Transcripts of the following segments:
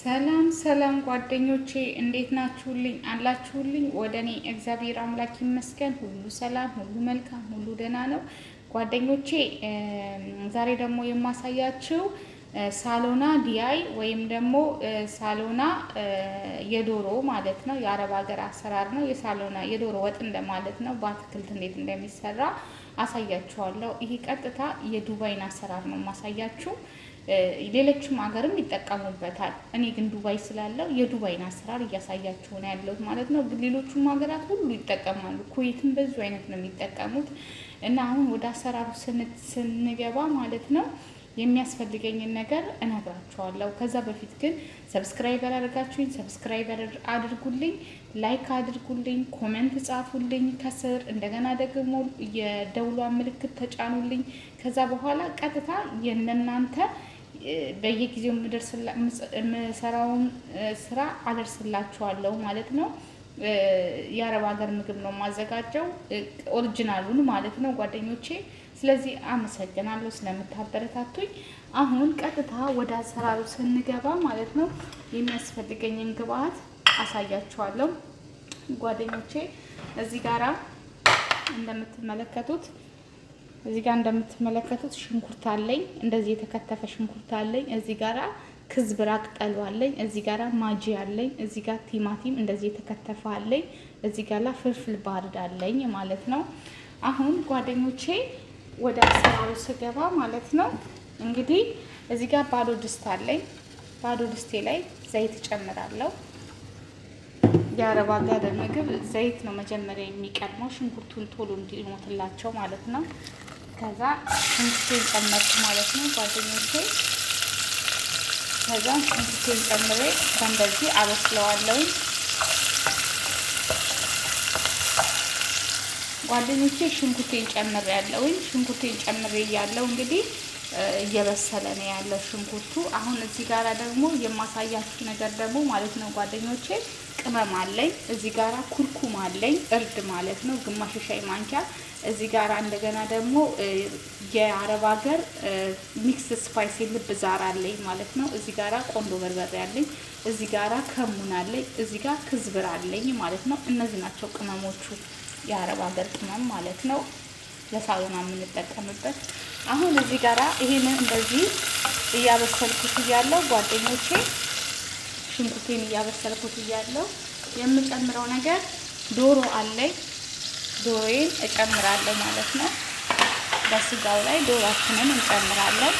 ሰላም ሰላም ጓደኞቼ እንዴት ናችሁልኝ? አላችሁልኝ? ወደኔ እግዚአብሔር አምላክ ይመስገን ሁሉ ሰላም፣ ሁሉ መልካም፣ ሁሉ ደህና ነው። ጓደኞቼ ዛሬ ደግሞ የማሳያችሁ ሳሎና ዲአይ ወይም ደግሞ ሳሎና የዶሮ ማለት ነው። የአረብ ሀገር አሰራር ነው። የሳሎና የዶሮ ወጥ እንደማለት ነው። በአትክልት እንዴት እንደሚሰራ አሳያችኋለሁ። ይሄ ቀጥታ የዱባይን አሰራር ነው ማሳያችሁ። ሌሎችም ሀገርም ይጠቀሙበታል። እኔ ግን ዱባይ ስላለው የዱባይን አሰራር እያሳያችሁ ነው ያለሁት ማለት ነው። ግን ሌሎቹም ሀገራት ሁሉ ይጠቀማሉ። ኩዌትም በዙ አይነት ነው የሚጠቀሙት። እና አሁን ወደ አሰራሩ ስንገባ ማለት ነው የሚያስፈልገኝን ነገር እነግራችኋለሁ። ከዛ በፊት ግን ሰብስክራይብ ያላደረጋችሁኝ ሰብስክራይብ አድርጉልኝ፣ ላይክ አድርጉልኝ፣ ኮሜንት ጻፉልኝ ከስር። እንደገና ደግሞ የደውሏን ምልክት ተጫኑልኝ። ከዛ በኋላ ቀጥታ የእናንተ በየጊዜው የምሰራውን ስራ አደርስላችኋለሁ ማለት ነው። የአረብ ሀገር ምግብ ነው የማዘጋጀው፣ ኦሪጂናሉን ማለት ነው ጓደኞቼ። ስለዚህ አመሰግናለሁ ስለምታበረታቱኝ። አሁን ቀጥታ ወደ አሰራሩ ስንገባ ማለት ነው የሚያስፈልገኝን ግብአት አሳያችኋለሁ ጓደኞቼ። እዚህ ጋር እንደምትመለከቱት ሽንኩርት አለኝ፣ እንደዚህ የተከተፈ ሽንኩርት አለኝ። እዚህ ጋራ ክዝብራ ቅጠሉ አለኝ። እዚህ ጋራ ማጂ አለኝ። እዚህ ጋር ቲማቲም እንደዚህ የተከተፈ አለኝ። እዚህ ጋራ ፍልፍል ባርድ አለኝ ማለት ነው። አሁን ጓደኞቼ ወደ አሰራሩ ስገባ ማለት ነው እንግዲህ እዚህ ጋር ባዶ ድስት አለኝ። ባዶ ድስቴ ላይ ዘይት እጨምራለሁ። የአረብ ሀገር ምግብ ዘይት ነው መጀመሪያ የሚቀድመው፣ ሽንኩርቱን ቶሎ እንዲሞትላቸው ማለት ነው። ከዛ ሽንኩርቴን ጨመርኩ ማለት ነው ጓደኞቼ። ከዛ ሽንኩርቴን ጨምሬ እንደዚህ አበስለዋለሁ ጓደኞቼ። ሽንኩርቴን ጨምሬ ያለው እንግዲህ እየበሰለ ነው ያለው ሽንኩርቱ። አሁን እዚህ ጋራ ደግሞ የማሳያችሁ ነገር ደግሞ ማለት ነው ጓደኞቼ ቅመም አለኝ። እዚህ ጋራ ኩርኩም አለኝ፣ እርድ ማለት ነው፣ ግማሽ ሻይ ማንኪያ። እዚህ ጋራ እንደገና ደግሞ የአረብ ሀገር ሚክስ ስፓይስ ልብ ዛር አለኝ ማለት ነው። እዚህ ጋራ ቆንዶ በርበሬ አለኝ። እዚህ ጋራ ከሙን አለኝ። እዚህ ጋር ክዝብር አለኝ ማለት ነው። እነዚህ ናቸው ቅመሞቹ፣ የአረብ ሀገር ቅመም ማለት ነው፣ ለሳሎና የምንጠቀምበት። አሁን እዚህ ጋራ ይሄንን እንደዚህ እያበሰልኩት እያለው ጓደኞቼ ሽንኩርቴን እያበሰልኩት እያለው የምጨምረው ነገር ዶሮ አለኝ። ዶሮዬን እጨምራለሁ ማለት ነው። በስጋው ላይ ዶሮአችንን እንጨምራለን።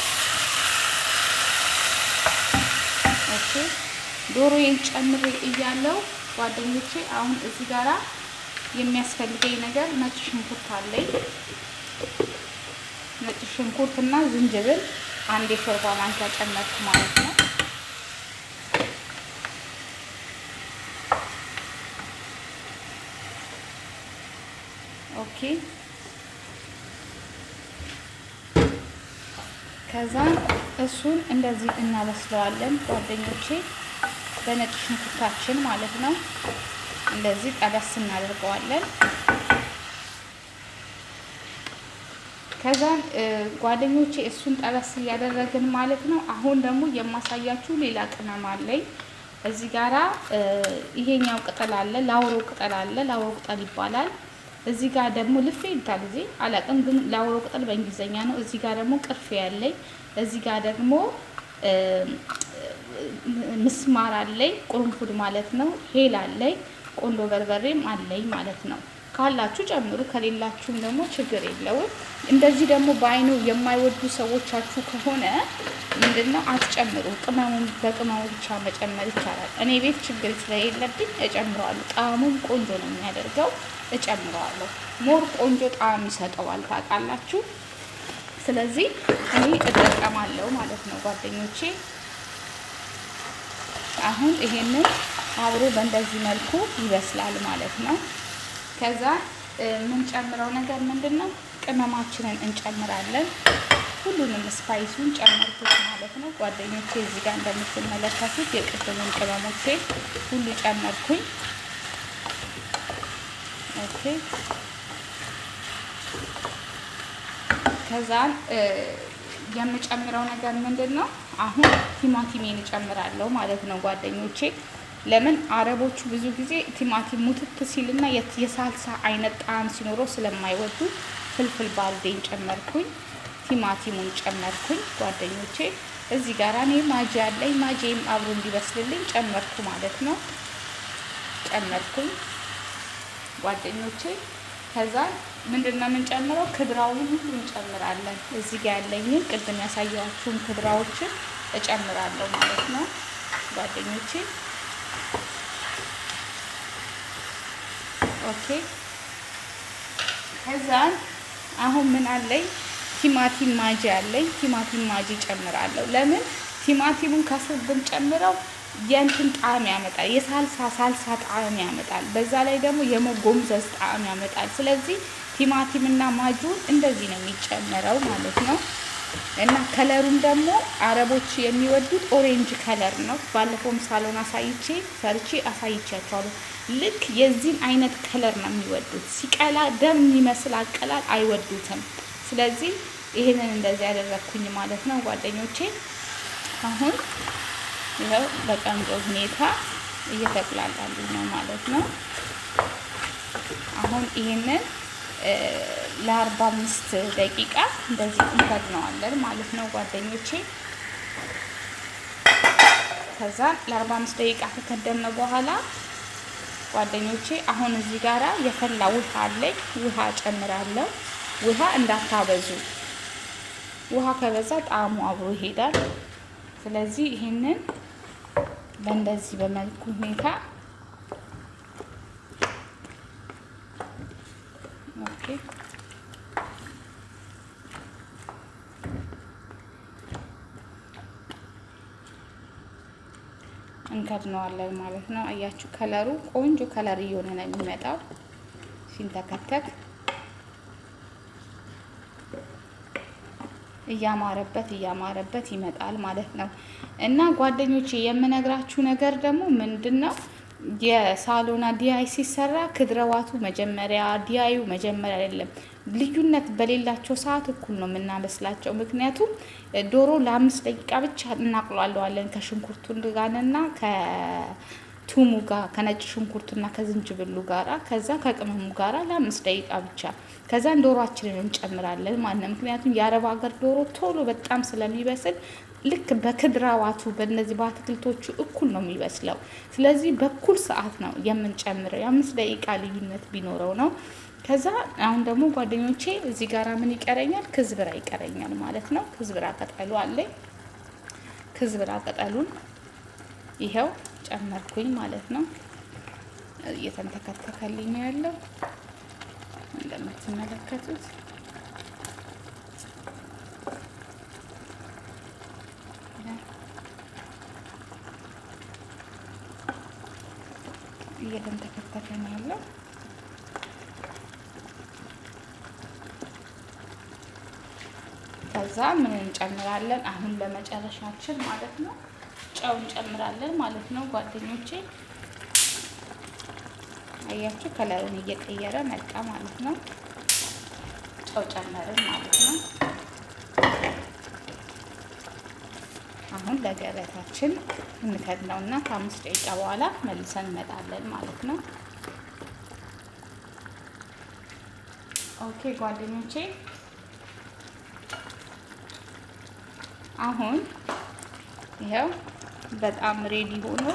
እሺ ዶሮዬን ጨምሬ እያለው ጓደኞቼ አሁን እዚህ ጋራ የሚያስፈልገኝ ነገር ነጭ ሽንኩርት አለኝ። ነጭ ሽንኩርትና ዝንጅብል አንድ የሾርባ ማንኪያ ጨመርኩ ማለት ነው። ኦኬ ከዛ እሱን እንደዚህ እናበስለዋለን ጓደኞቼ፣ በነጭ ሽንኩርታችን ማለት ነው። እንደዚህ ጠበስ እናደርገዋለን። ከዛ ጓደኞቼ እሱን ጠበስ እያደረግን ማለት ነው። አሁን ደግሞ የማሳያችሁ ሌላ ቅመም አለኝ። እዚህ ጋራ ይሄኛው ቅጠል አለ፣ ላውሮ ቅጠል አለ። ላውሮ ቅጠል ይባላል። እዚህ ጋር ደግሞ ልፌ ይባል እዚህ አላቅም፣ ግን ላውሮ ቅጠል በእንግሊዘኛ ነው። እዚህ ጋር ደግሞ ቅርፌ አለኝ። እዚህ ጋር ደግሞ ምስማር አለኝ፣ ቁርንፉድ ማለት ነው። ሄል አለኝ፣ ቆንዶ በርበሬም አለኝ ማለት ነው። ካላችሁ ጨምሩ፣ ከሌላችሁም ደግሞ ችግር የለውም። እንደዚህ ደግሞ በአይኑ የማይወዱ ሰዎቻችሁ ከሆነ ምንድነው አትጨምሩ። ቅመሙን በቅመሙ ብቻ መጨመር ይቻላል። እኔ ቤት ችግር ስለሌለብኝ እጨምረዋለሁ። ጣዕሙም ቆንጆ ነው የሚያደርገው፣ እጨምረዋለሁ። ሞር ቆንጆ ጣዕም ይሰጠዋል ታውቃላችሁ። ስለዚህ እኔ እጠቀማለሁ ማለት ነው ጓደኞቼ። አሁን ይሄንን አብሮ በእንደዚህ መልኩ ይበስላል ማለት ነው። ከዛ የምንጨምረው ነገር ምንድነው? ቅመማችንን እንጨምራለን። ሁሉንም ስፓይሱን ጨመርኩት ማለት ነው ጓደኞቼ። እዚህ ጋር እንደምትመለከቱት የቅድሙን ቅመሞቼ ሁሉ ጨመርኩኝ። ኦኬ ከዛ የምጨምረው ነገር ምንድነው? አሁን ቲማቲሜን እጨምራለሁ ማለት ነው ጓደኞቼ። ለምን አረቦቹ ብዙ ጊዜ ቲማቲም ሙትት ሲልና የሳልሳ አይነት ጣዕም ሲኖረው ስለማይወዱ ፍልፍል ባልዴን ጨመርኩኝ፣ ቲማቲሙን ጨመርኩኝ ጓደኞቼ። እዚህ ጋር እኔ ማጂ አለኝ፣ ማጂም አብሮ እንዲበስልልኝ ጨመርኩ ማለት ነው። ጨመርኩኝ ጓደኞቼ። ከዛ ምንድነው የምንጨምረው? ክብራውን ሁሉ እንጨምራለን። እዚህ ጋር ያለኝን ቅድም ያሳየኋችሁን ክብራዎችን እጨምራለሁ ማለት ነው ጓደኞቼ። ኦኬ። ከዛ አሁን ምን አለኝ? ቲማቲም ማጂ አለኝ። ቲማቲም ማጂ ጨምራለሁ። ለምን ቲማቲሙን ከስር ብንጨምረው የእንትን ጣዕም ያመጣል፣ የሳልሳ ጣዕም ያመጣል። በዛ ላይ ደግሞ የመጎምዘዝ ጣዕም ያመጣል። ስለዚህ ቲማቲምና ማጁን እንደዚህ ነው የሚጨመረው ማለት ነው። እና ከለሩም ደግሞ አረቦች የሚወዱት ኦሬንጅ ከለር ነው። ባለፈውም ሳሎን ሰርቼ አሳይቻቸዋለሁ። ልክ የዚህን አይነት ከለር ነው የሚወዱት። ሲቀላ ደም የሚመስል አቀላል አይወዱትም። ስለዚህ ይሄንን እንደዚህ ያደረኩኝ ማለት ነው ጓደኞቼ። አሁን ይኸው በቆንጆ ሁኔታ እየተቁላላልኝ ነው ማለት ነው። አሁን ይሄንን ለ45 ደቂቃ እንደዚህ እንከድነዋለን ማለት ነው ጓደኞቼ። ከዛ ለ45 ደቂቃ ከከደነ በኋላ ጓደኞቼ አሁን እዚህ ጋራ የፈላ ውሃ አለኝ። ውሃ ጨምራለሁ። ውሃ እንዳታበዙ፣ ውሃ ከበዛ ጣዕሙ አብሮ ይሄዳል። ስለዚህ ይሄንን በእንደዚህ በመልኩ ሁኔታ ኦኬ እንከድነዋለን ማለት ነው። አያችሁ ከለሩ ቆንጆ ከለር እየሆነ ነው የሚመጣው ሲንተከተክ እያማረበት ይመጣል ማለት ነው። እና ጓደኞቼ የምነግራችሁ ነገር ደግሞ ምንድነው? የሳሎና ዲያይ ሲሰራ ክድረዋቱ መጀመሪያ ዲያዩ መጀመሪያ አይደለም። ልዩነት በሌላቸው ሰዓት እኩል ነው የምናበስላቸው። ምክንያቱም ዶሮ ለ5 ደቂቃ ብቻ እናቅሏለዋለን ከሽንኩርቱ ጋርና ከቱሙ ጋር ከነጭ ሽንኩርቱና ከዝንጅብሉ ጋራ ከዛ ከቅመሙ ጋራ ለ5 ደቂቃ ብቻ ከዛን ዶሮአችንን እንጨምራለን ማለት ነው። ምክንያቱም የአረብ ሀገር ዶሮ ቶሎ በጣም ስለሚበስል ልክ በክድራዋቱ በእነዚህ በአትክልቶቹ እኩል ነው የሚበስለው። ስለዚህ በኩል ሰዓት ነው የምንጨምረው። የ5 ደቂቃ ልዩነት ቢኖረው ነው። ከዛ አሁን ደግሞ ጓደኞቼ እዚህ ጋር ምን ይቀረኛል? ክዝብራ ይቀረኛል ማለት ነው። ክዝብራ ቅጠሉ አለኝ። ክዝብራ ቅጠሉን ይሄው ጨመርኩኝ ማለት ነው። እየተንተከተከልኝ ያለው እንደምትመለከቱት እየተንተከተከ ነው ያለው። ከዛ ምን እንጨምራለን? አሁን ለመጨረሻችን ማለት ነው ጨው እንጨምራለን ማለት ነው ጓደኞቼ። አያችሁ ከለሩን እየቀየረ መጣ ማለት ነው። ጨው ጨመርን ማለት ነው። አሁን ለገበታችን እንከድነውና ከ5 ደቂቃ በኋላ መልሰን እንመጣለን ማለት ነው። ኦኬ ጓደኞቼ አሁን ይሄው በጣም ሬዲ ሆኖ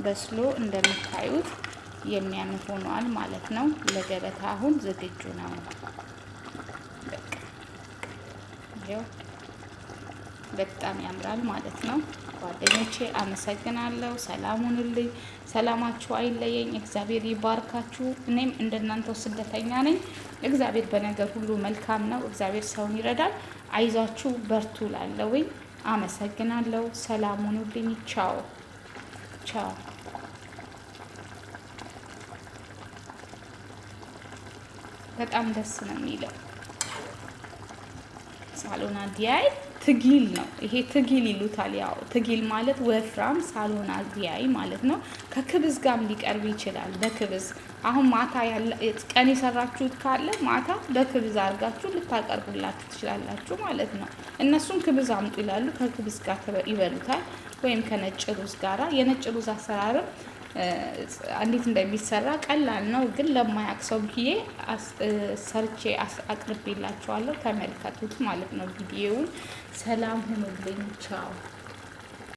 በስሎ እንደምታዩት የሚያምር ሆኗል ማለት ነው። ለገበታ አሁን ዝግጁ ነው። በቃ ይሄው በጣም ያምራል ማለት ነው። ጓደኞቼ አመሰግናለሁ። ሰላም ሁኑልኝ። ሰላማችሁ አይለየኝ። እግዚአብሔር ይባርካችሁ። እኔም እንደናንተው ስደተኛ ነኝ። እግዚአብሔር በነገር ሁሉ መልካም ነው። እግዚአብሔር ሰውን ይረዳል። አይዟችሁ በርቱ ላለውኝ አመሰግናለሁ። ሰላም ሁኑልኝ። ቻው ቻው። በጣም ደስ ነው የሚለው ሳሎና ዲያይ ትጊል ነው። ይሄ ትጊል ይሉታል። ያው ትጊል ማለት ወፍራም ሳሎና ዚያይ ማለት ነው። ከክብዝ ጋርም ሊቀርብ ይችላል። በክብዝ አሁን ማታ ቀን የሰራችሁት ካለ ማታ በክብዝ አድርጋችሁ ልታቀርቡላችሁ ትችላላችሁ ማለት ነው። እነሱም ክብዝ አምጡ ይላሉ። ከክብዝ ጋር ይበሉታል፣ ወይም ከነጭ ሩዝ ጋራ። የነጭ ሩዝ አሰራርም እንዴት እንደሚሰራ ቀላል ነው፣ ግን ለማያውቅ ሰው ብዬ ሰርቼ አቅርቤላችኋለሁ። ተመልከቱት ማለት ነው ቪዲዮውን። ሰላም ሁኑልኝ። ቻው